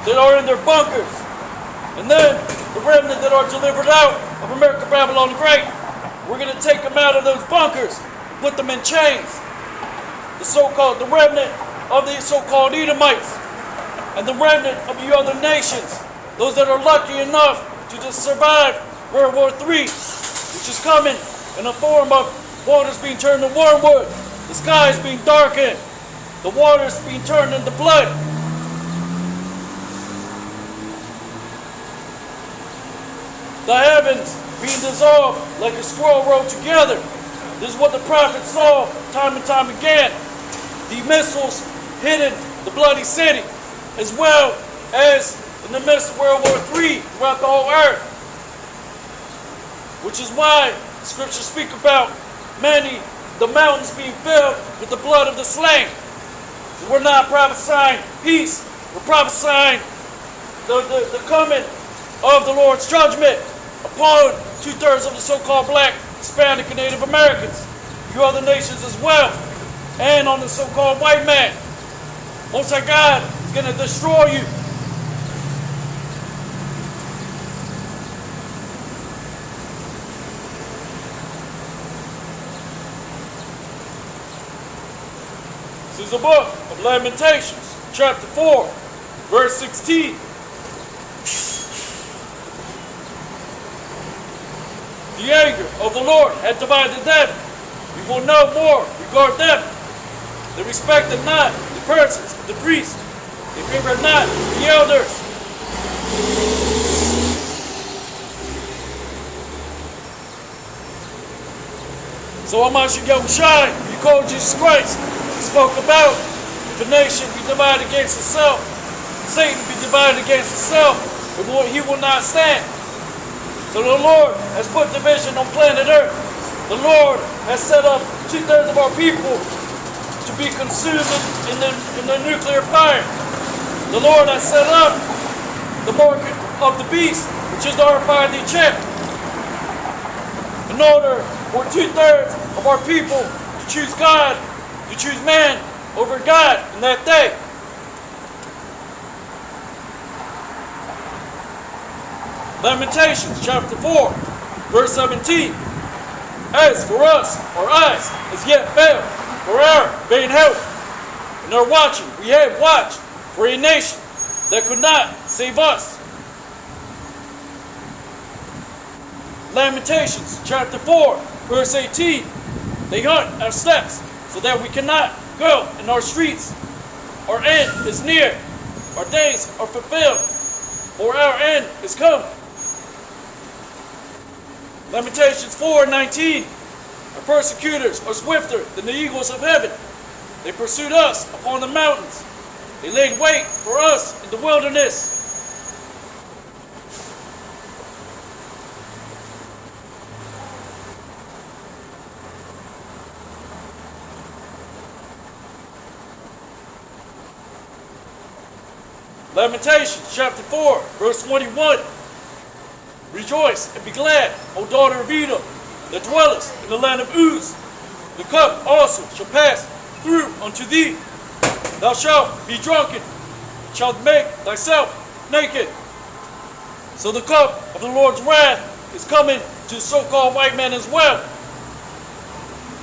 that are in their bunkers. And then the remnant that are delivered out of America, Babylon the Great, we're going to take them out of those bunkers, put them in chains. The remnant of the so-called Edomites, and the remnant of you other nations, those that are lucky enough to just survive World War III, which is coming in the form of waters being turned to wormwood, the skies being darkened, the waters being turned into blood. The heavens being dissolved like a scroll rolled together. This is what the prophets saw time and time again. The missiles hitting the bloody city, as well as in the midst of World War III throughout the whole earth. Which is why the scriptures speak about the mountains being filled with the blood of the slain. So we're not prophesying peace, we're prophesying the coming of the Lord's judgment upon 2/3 of the so-called black, Hispanic, and Native Americans, you other nations as well, and on the so-called white man. Most High God is going to destroy you. This is the book of Lamentations, chapter 4, verse 16. The anger of the Lord had divided them. We will no more regard them. They respected not the persons of the priests. They favored not the elders. So Amash Yahushai, you called Jesus Christ, he spoke about if a nation be divided against itself, Satan be divided against itself, he will not stand. So the Lord has put division on planet Earth. The Lord has set up 2/3 of our people to be consumed in the nuclear fire. The Lord has set up the mark of the beast, which is the fire of the chip, in order for 2/3 of our people to choose God, to choose man over God in that day. Lamentations chapter 4, verse 17. As for us, our eyes as yet failed, for our vain hope, and our watching, we have watched for a nation that could not save us. Lamentations chapter 4, verse 18. They hunt our steps so that we cannot go in our streets. Our end is near, our days are fulfilled, for our end is come. Lamentations 4:19. Our persecutors are swifter than the eagles of heaven. They pursued us upon the mountains. They laid wait for us in the wilderness. Lamentations chapter 4, verse 21. Rejoice and be glad, O daughter of Edom, that dwellest in the land of Uz. The cup also shall pass through unto thee. Thou shalt be drunken, shalt make thyself naked. So the cup of the Lord's wrath is coming to the so-called white man as well.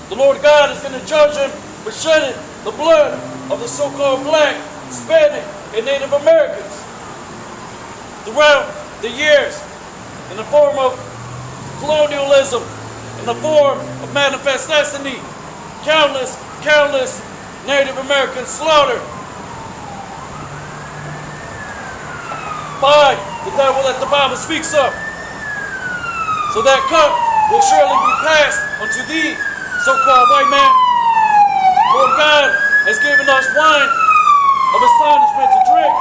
The Lord God is going to judge him for shedding the blood of the so-called black, Hispanic, and Native Americans throughout the years, in the form of colonialism, in the form of manifest destiny, countless Native American slaughter by the devil that the Bible speaks of. So that cup will surely be passed unto thee, so-called white man. Lord God has given us wine of astonishment to drink,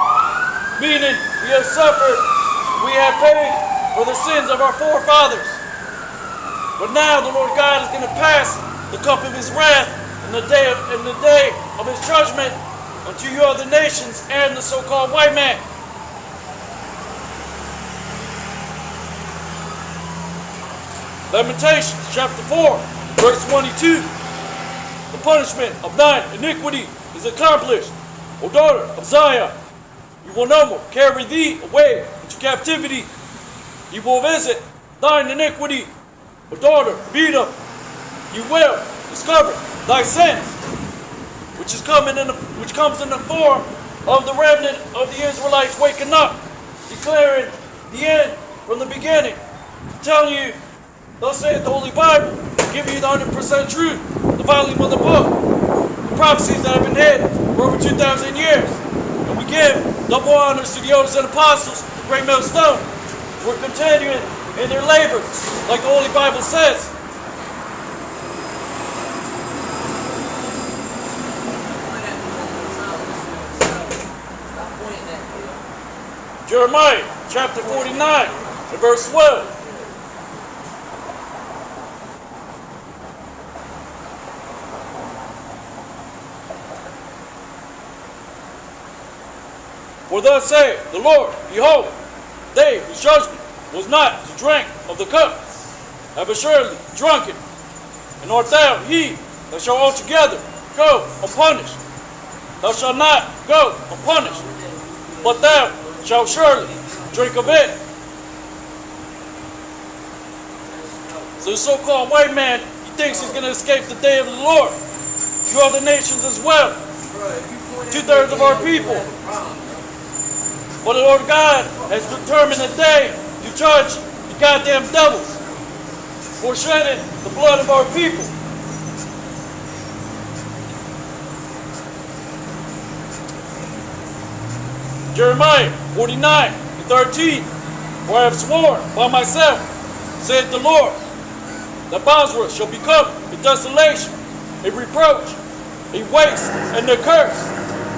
meaning we have suffered, we have paid for the sins of our forefathers. But now the Lord God is going to pass the cup of his wrath in the day of his judgment unto you other nations and the so-called white man. Lamentations chapter 4, verse 22. The punishment of thine iniquity is accomplished, O daughter of Zion. He will no more carry thee away into captivity. He will visit thine iniquity. O daughter of Edom, he will discover thy sins, which comes in the form of the remnant of the Israelites waking up, declaring the end from the beginning, telling you, thus saith the Holy Bible, giving you the 100% truth, the volume of the book, the prophecies that have been hid for over 2,000 years. And we give double honors to the elders and apostles, the great millstone. We're continuing in their labors, like the Holy Bible says. Jeremiah chapter 49 and verse 12. For thus saith the Lord, behold, they whose judgment was not to drink of the cup have assuredly drunken, and art thou he that shall altogether go unpunished. Thou shalt not go unpunished, but thou shalt surely drink of it. So the so-called white man, he thinks he's going to escape the day of the Lord. You other nations as well. 2/3 of our people. But the Lord God has determined a day to judge the goddamn devils for shedding the blood of our people. Jeremiah 49 and 13. For I have sworn by myself, saith the Lord, that Bosra shall become a desolation, a reproach, a waste, and a curse,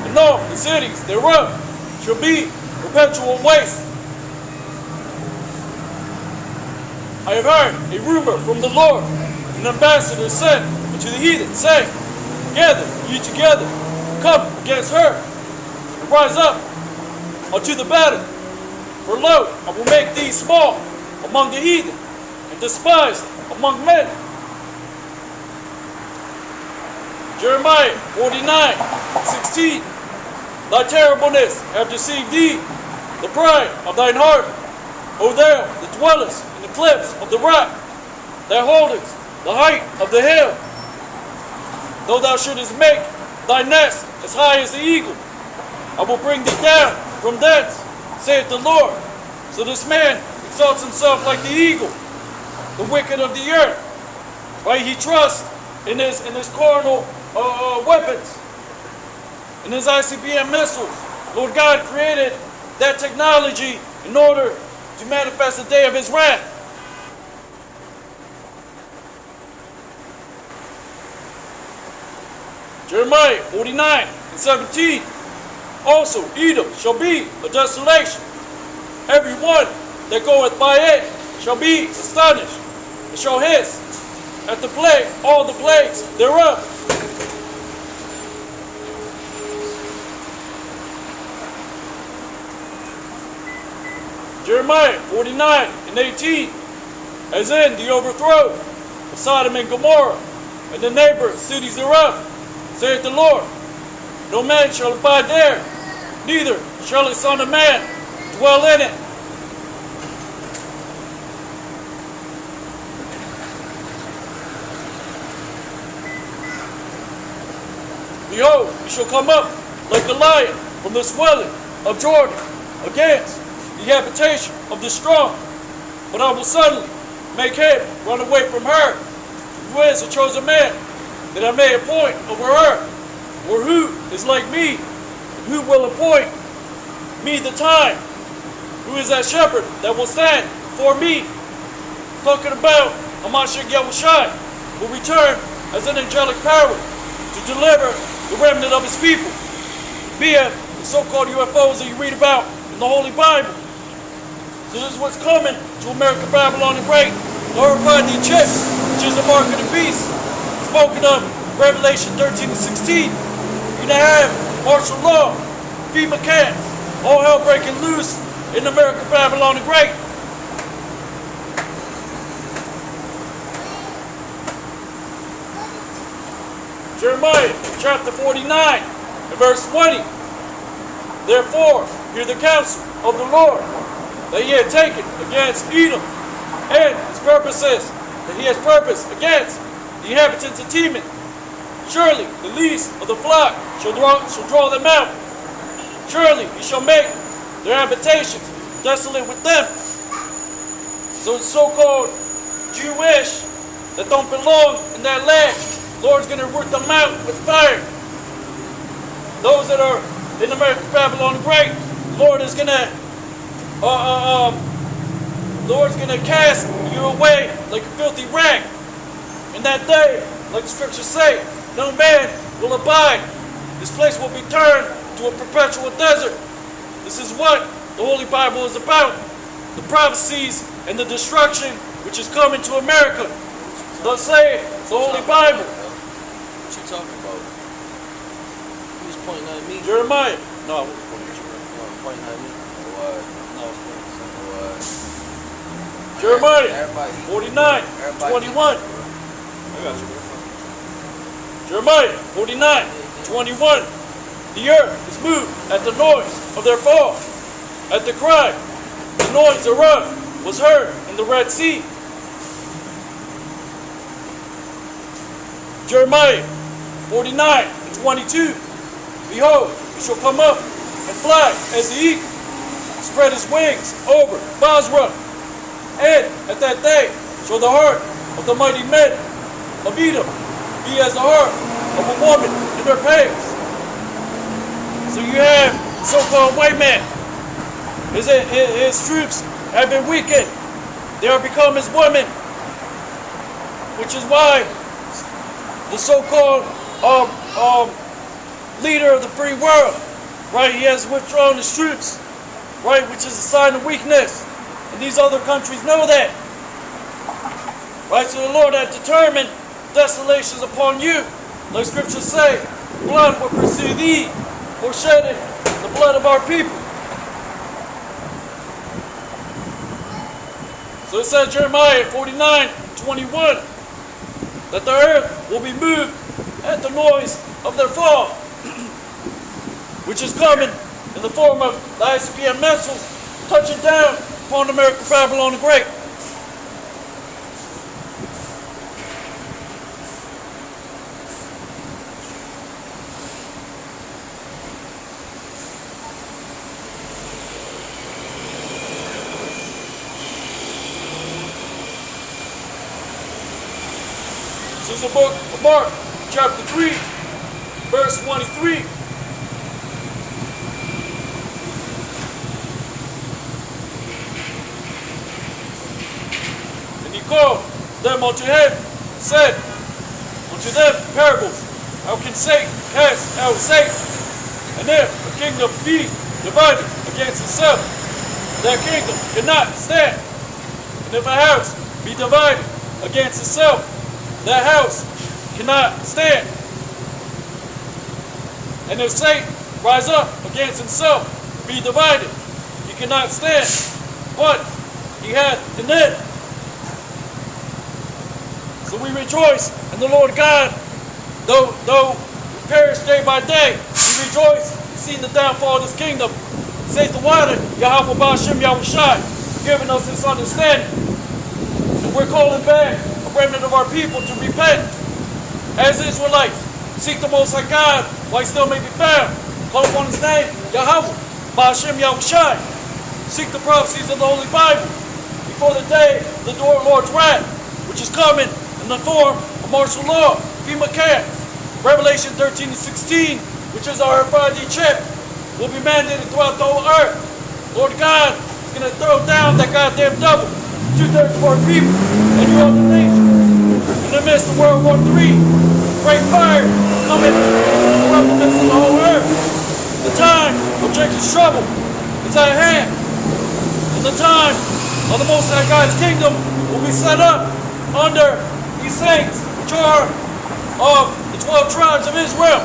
and all the cities thereof shall be perpetual waste. I have heard a rumor from the Lord, an ambassador sent unto the heathen, saying, gather ye together, come against her, and rise up unto the battle. For lo, I will make thee small among the heathen, and despised among men. Jeremiah 49:16. Thy terribleness hath deceived thee, the pride of thine heart, O thou that dwellest in the cliffs of the rock, that holdest the height of the hill. Though thou shouldest make thy nest as high as the eagle, I will bring thee down from thence, saith the Lord. So this man exalts himself like the eagle, the wicked of the earth. Right? He trusts in his carnal weapons, in his ICBM missiles. Lord God created that technology in order to manifest the day of his wrath. Jeremiah 49:17. Also Edom shall be a desolation. Every one that goeth by it shall be astonished, and shall hiss at the plague, all the plagues thereof. Jeremiah 49:18. As in the overthrow of Sodom and Gomorrah, and the neighbor cities thereof, saith the Lord, no man shall abide there, neither shall a son of man dwell in it. Behold, he shall come up like a lion from the swelling of Jordan against the habitation of the strong. But I will suddenly make him run away from her, who is a chosen man, that I may appoint over her, or who is like me, and who will appoint me the time, who is that shepherd that will stand before me. Talking about Hamashiach Yahushai will return as an angelic power to deliver the remnant of his people, via the so-called UFOs that you read about in the Holy Bible. So this is what's coming to America, Babylon, the Great, the horrified the chip, which is the mark of the beast, spoken of in Revelation 13:16. You're going to have martial law, FEMA camps, all hell breaking loose in America, Babylon, the Great. Jeremiah chapter 49 and verse 20. Therefore hear the counsel of the Lord that he had taken against Edom, and his purposes that he has purposed against the inhabitants of Teman. Surely the least of the flock shall draw them out. Surely he shall make their habitations desolate with them. So the so-called Jewish that don't belong in that land, Lord's going to root them out with fire. Those that are in America's Babylon the Great, Lord is going to Lord's going to cast you away like a filthy rag. In that day, like the scriptures say, no man will abide. This place will be turned to a perpetual desert. This is what the Holy Bible is about. The prophecies and the destruction which is coming to America. Thus say the Holy Bible. What you talking about? Who's pointing at me? Jeremiah. No, I wasn't pointing at you. Pointing at me? No, I was pointing at something. Jeremiah 49, 21. I got you. Jeremiah 49, 21. The earth is moved at the noise of their fall. At the cry, the noise thereof was heard in the Red Sea. Jeremiah 49 and 22. Behold, he shall come up and fly as the eagle, spread his wings over Basra. And at that day shall the heart of the mighty men of Edom be as the heart of a woman in her pains. So you have the so-called white man. His troops have been weakened. They are become his women. Which is why the so-called leader of the free world, right, he has withdrawn his troops, right, which is a sign of weakness. And these other countries know that. Right, so the Lord has determined desolations upon you. Like scriptures say, blood will pursue thee, for shedding the blood of our people. So it says Jeremiah 49, 21, that the earth will be moved at the noise of their fall, which is coming in the form of the ICBM missiles touching down upon America, Babylon the Great. This is the book of Mark, chapter 3, verse 23. And he called them unto him, and said unto them parables, how can Satan cast out Satan? And if a kingdom be divided against itself, that kingdom cannot stand. And if a house be divided against itself, that house cannot stand. And if Satan rise up against himself, be divided, he cannot stand, but he hath an end. So we rejoice in the Lord God, though we perish day by day, we rejoice in seeing the downfall of this kingdom. Says the water, Yahweh Ba'ashem Yahushai, giving us this understanding. And we're calling back remnant of our people to repent as Israelites. Seek the Most High God while he still may be found. Call upon his name, Yahweh, Ba'ashem Yahushai. Seek the prophecies of the Holy Bible before the day of the Lord's wrath, which is coming in the form of martial law, FEMA camps. Revelation 13 and 16, which is our Friday chip, will be mandated throughout the whole earth. Lord God is going to throw down that goddamn devil, 2/3 of our people, and you other nations. In the midst of World War III, great fire coming from the midst of the whole earth. The time of Jacob's trouble is at hand. And the time of the Most High God's kingdom will be set up under these saints, which are of the 12 tribes of Israel.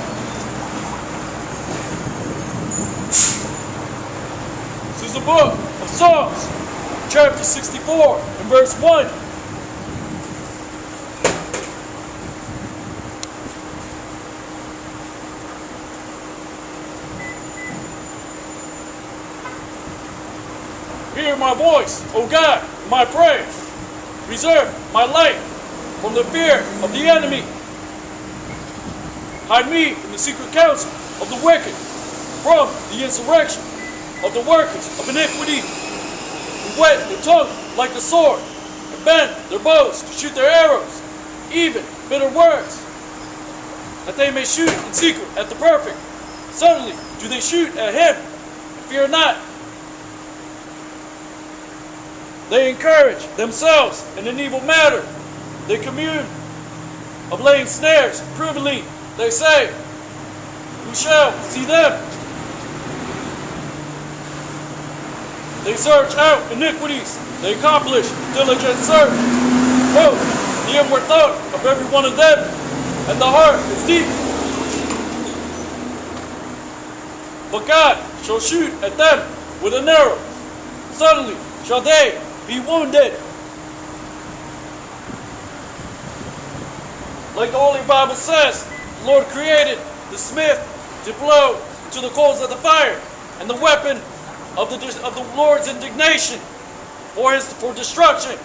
This is the book of Psalms, chapter 64, and verse 1. Hear my voice, O God, my prayer. Preserve my life from the fear of the enemy. Hide me from the secret counsel of the wicked, from the insurrection of the workers of iniquity, who whet their tongue like the sword, and bend their bows to shoot their arrows, even bitter words, that they may shoot in secret at the perfect. Suddenly do they shoot at him, and fear not. They encourage themselves in an evil matter. They commune of laying snares privily. They say, who shall see them? They search out iniquities. They accomplish diligent search. Quote, the inward thought of every one of them, and the heart is deep. But God shall shoot at them with an arrow. Suddenly shall they be wounded. Like the Holy Bible says, the Lord created the smith to blow to the coals of the fire, and the weapon of the Lord's indignation for destruction.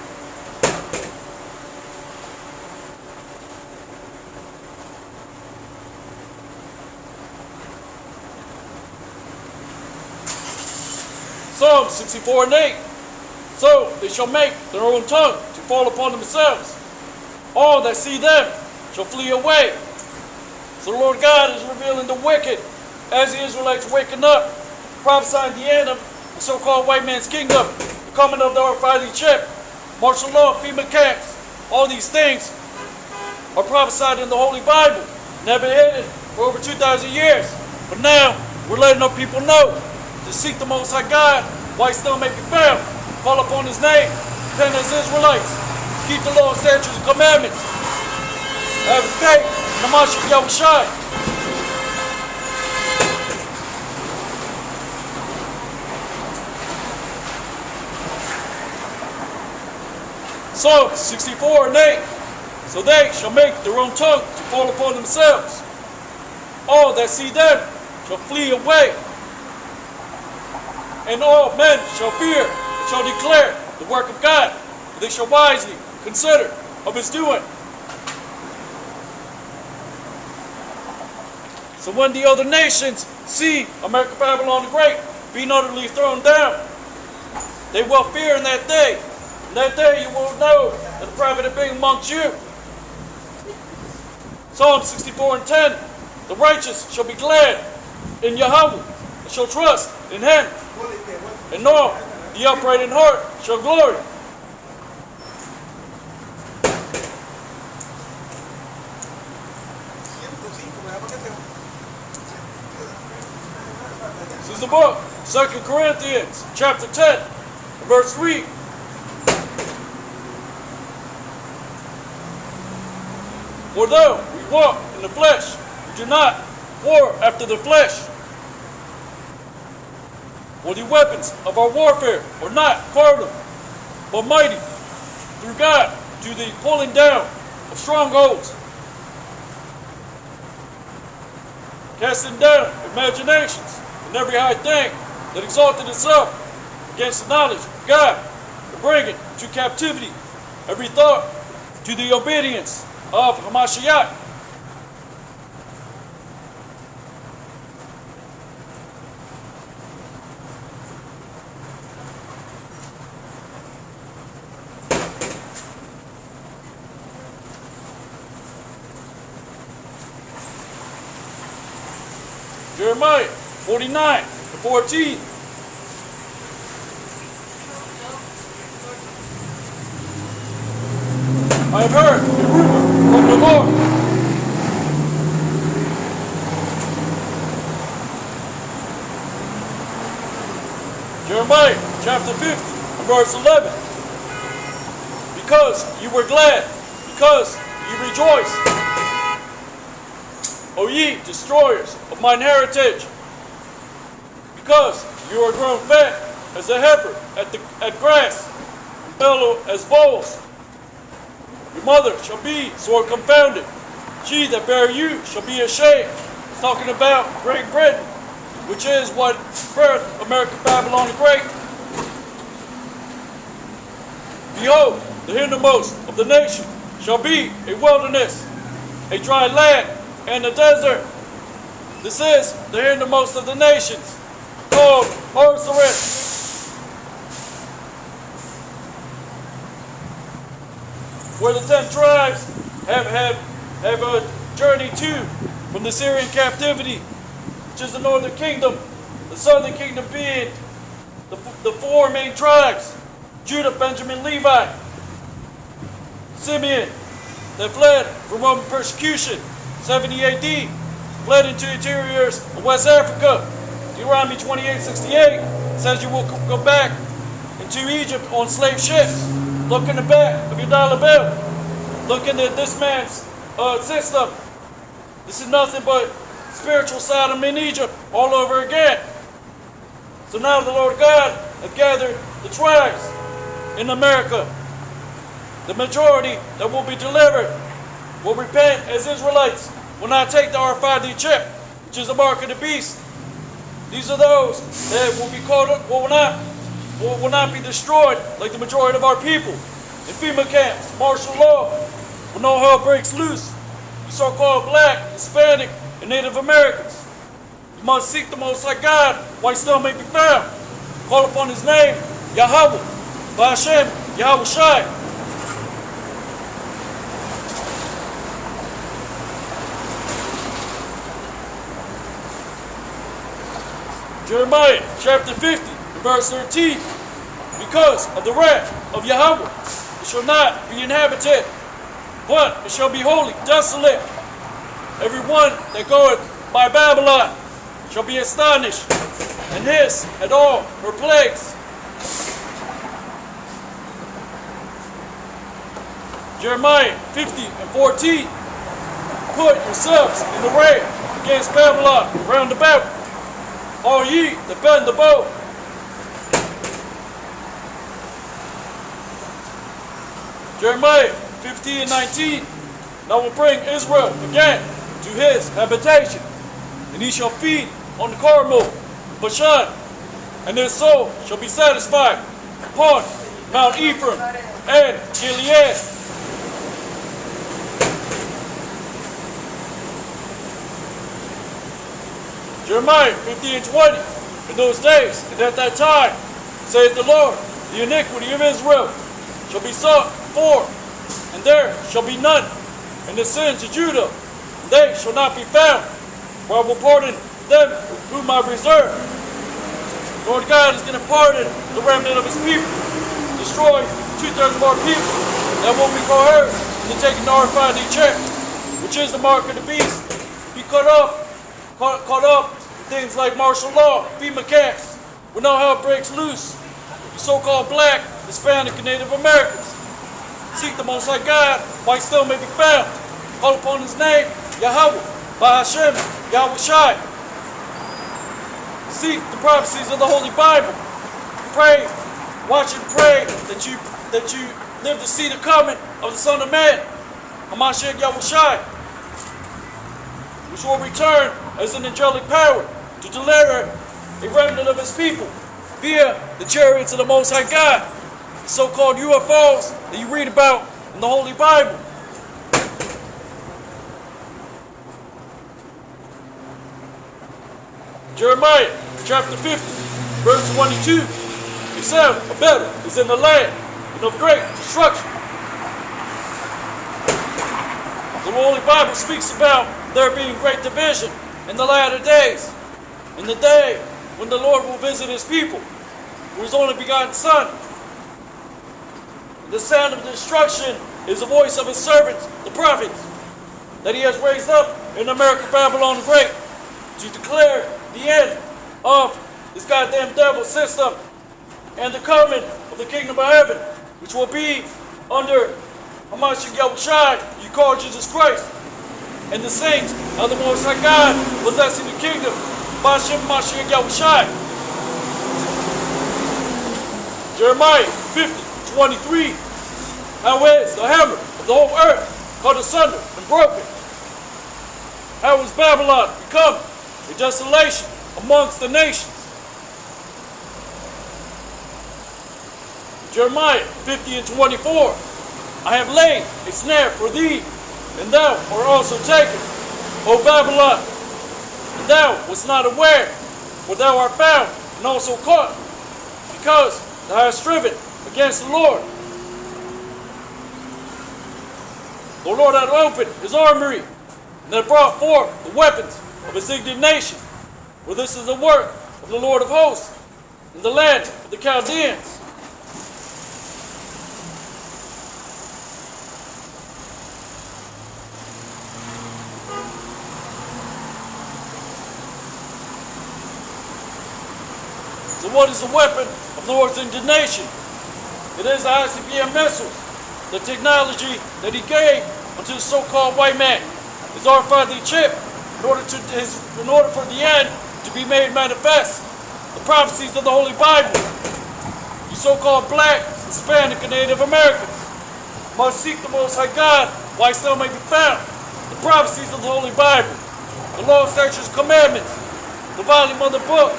Psalm 64 and 8. So they shall make their own tongue to fall upon themselves. All that see them shall flee away. So the Lord God is revealing the wicked as the Israelites waking up, prophesying the end of the so-called white man's kingdom, the coming of the fighting ship, martial law, FEMA camps. All these things are prophesied in the Holy Bible, never hidden for over 2,000 years. But now we're letting our people know to seek the Most High God while he still may be found. Call upon his name, repent as Israelites, keep the law, statutes, and commandments. Have faith in the Mashiach Yahushua. Psalm 64 and 8. So they shall make their own tongue to fall upon themselves. All that see them shall flee away. And all men shall fear and shall declare the work of God. For they shall wisely consider of his doing. So when the other nations see America Babylon the Great being utterly thrown down, they will fear in that day. In that day you will know that the prophet is being amongst you. Psalm 64 and 10. The righteous shall be glad in Yahweh and shall trust in him. And all the upright in heart shall glory. This is the book, 2 Corinthians, chapter 10, verse 3. For though we walk in the flesh, we do not war after the flesh. For the weapons of our warfare are not carnal, but mighty through God to the pulling down of strongholds, casting down imaginations and every high thing that exalted itself against the knowledge of God, and bringing to captivity every thought to the obedience of Hamashiach. Jeremiah 49 to 14. I have heard a rumor from the Lord. Jeremiah chapter 50 and verse 11. Because you were glad, because you rejoiced, O ye destroyers of mine heritage, because you are grown fat as a heifer at grass, and bellow as bulls. Your mother shall be sore confounded. She that bare you shall be ashamed. It's talking about Great Britain, which is what birthed America Babylon the Great. behold, the hindermost of the nations shall be a wilderness, a dry land, and a desert. This is the hindermost of the nations, called Osiris. Where the 10 tribes have journeyed to from the Syrian captivity, which is the northern kingdom, the southern kingdom being the 4 main tribes, Judah, Benjamin, Levi, Simeon, that fled from Roman persecution, 70 AD, fled into interiors of West Africa. Deuteronomy 28:68 says you will go back into Egypt on slave ships. Look in the back of your dollar bill. Look into this man's system. This is nothing but spiritual Sodom in Egypt all over again. So now the Lord God has gathered the tribes in America. The majority that will be delivered will repent as Israelites, will not take the RFID chip, which is the mark of the beast. These are those that will be called up, will not be destroyed like the majority of our people. In FEMA camps, martial law, when all hell breaks loose, you so-called black, Hispanic, and Native Americans. You must seek the Most High God while he still may be found. Call upon his name, Yahweh, Ba'ashem, Yahweh Shai. Jeremiah chapter 50, verse 13. Because of the wrath of Yahweh, it shall not be inhabited, but it shall be wholly desolate. Every one that goeth by Babylon shall be astonished, and hiss at all her plagues. Jeremiah 50:14. Put yourselves in array against Babylon round about, all ye that bend the bow. Jeremiah 50:19. And I will bring Israel again to his habitation, and he shall feed on the Carmel, Bashan, and his soul shall be satisfied upon Mount Ephraim and Gilead. Jeremiah 50:20. In those days and at that time, saith the Lord, the iniquity of Israel shall be sought for, and there shall be none, and the sins of Judah, and they shall not be found, for I will pardon them whom I reserve. Lord God is going to pardon the remnant of his people, destroy 2/3 of our people that won't be coerced into taking the RFID check, which is the mark of the beast. Be caught up in things like martial law, FEMA camps, when all hell breaks loose. You so-called black, Hispanic, and Native Americans, seek the Most High God while he still may be found. Call upon his name, Yahweh, Ba'ashem, Yahweh Shai. Seek the prophecies of the Holy Bible. Pray, watch and pray that you live to see the coming of the Son of Man, Hamashiach Yahweh Shai, which will return as an angelic power to deliver a remnant of his people via the chariots of the Most High God, the so-called UFOs that you read about in the Holy Bible. Jeremiah chapter 50, verse 22. The sound of battle is in the land and of great destruction. The Holy Bible speaks about there being great division in the latter days, in the day when the Lord will visit his people, who his only begotten Son. The sound of destruction is the voice of his servants, the prophets, that he has raised up in America, Babylon the Great, to declare the end of this goddamn devil system and the coming of the kingdom of heaven, which will be under Hamashiach Yahweh Shai, you call Jesus Christ, and the saints of the Most High God possessing the kingdom, Ba'ashem Hamashiach Yahweh Shai. Jeremiah 50:23. How is the hammer of the whole earth cut asunder and broken? How is Babylon become a desolation amongst the nations? Jeremiah 50 and 24. I have laid a snare for thee, and thou art also taken, O Babylon. And thou wast not aware, for thou art found and also caught, because thou hast striven against the Lord. The Lord hath opened his armory, and hath brought forth the weapons of his indignation. For this is the work of the Lord of hosts in the land of the Chaldeans. So what is the weapon of the Lord's indignation? It is the ICBM missiles, the technology that he gave unto the so-called white man, his RFID chip, in order for the end to be made manifest. The prophecies of the Holy Bible. You so-called black, Hispanic, and Native Americans must seek the Most High God while he still may be found. The prophecies of the Holy Bible, the law, statutes, commandments, the volume of the book.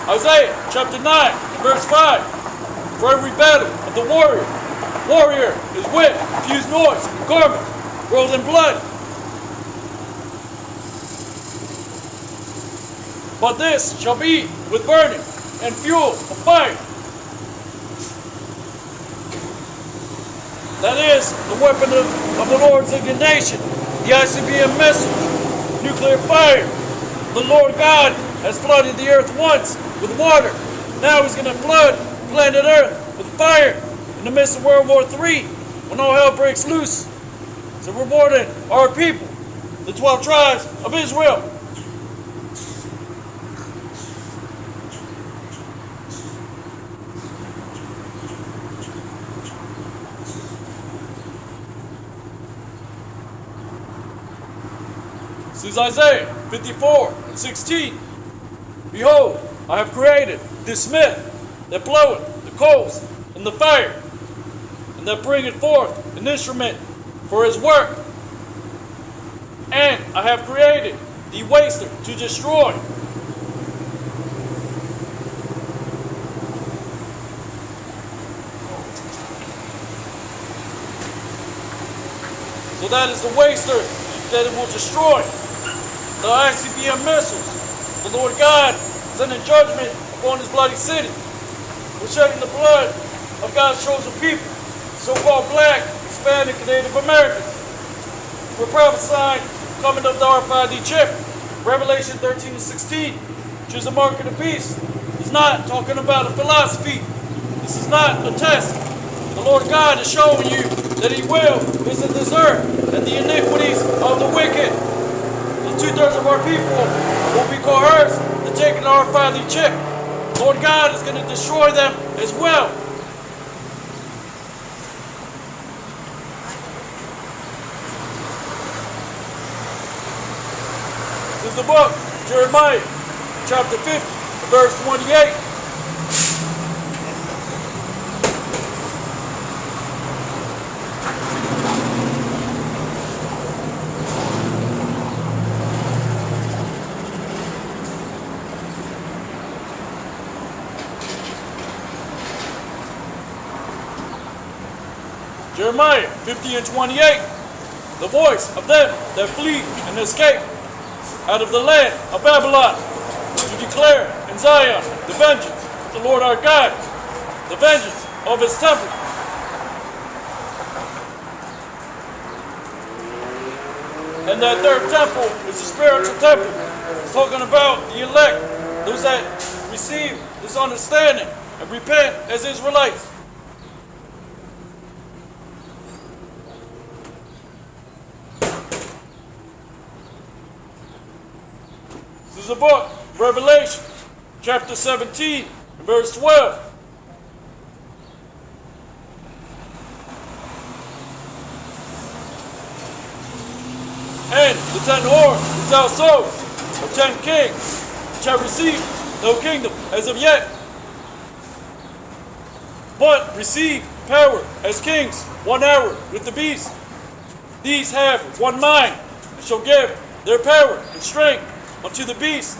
Isaiah chapter 9, verse 5. For every battle of the warrior is with confused noise, and garments rolled in blood. But this shall be with burning and fuel of fire. That is the weapon of the Lord's indignation, the ICBM missiles, nuclear fire. The Lord God has flooded the earth once with water. Now he's going to flood planet Earth with fire in the midst of World War III when all hell breaks loose. So we're warning our people, the 12 tribes of Israel. This is Isaiah 54 and 16. Behold, I have created this smith that bloweth the coals in the fire, and that bringeth forth an instrument for his work. And I have created the waster to destroy. So that is the waster that it will destroy. The ICBM missiles. The Lord God sending judgment upon his bloody city. We're shedding the blood of God's chosen people, so-called black, Hispanic, and Native Americans. We're prophesying the coming of the RFID chip. Revelation 13 and 16, which is the mark of the beast. It's not talking about a philosophy. This is not a test. The Lord God is showing you that he will visit this earth and the iniquities of the wicked. The 2/3 of our people will be coerced to take an RFID chip. Lord God is going to destroy them as well. This is the book, Jeremiah, chapter 50, verse 28. Jeremiah 50 and 28, the voice of them that flee and escape out of the land of Babylon, to declare in Zion the vengeance of the Lord our God, the vengeance of his temple. And that third temple is the spiritual temple. It's talking about the elect, those that receive this understanding and repent as Israelites. This is the book, Revelation, chapter 17, verse 12. And the 10 horns which thou sowest of 10 kings shall receive no kingdom as of yet, but receive power as kings 1 hour with the beast. These have one mind, and shall give their power and strength unto the beast,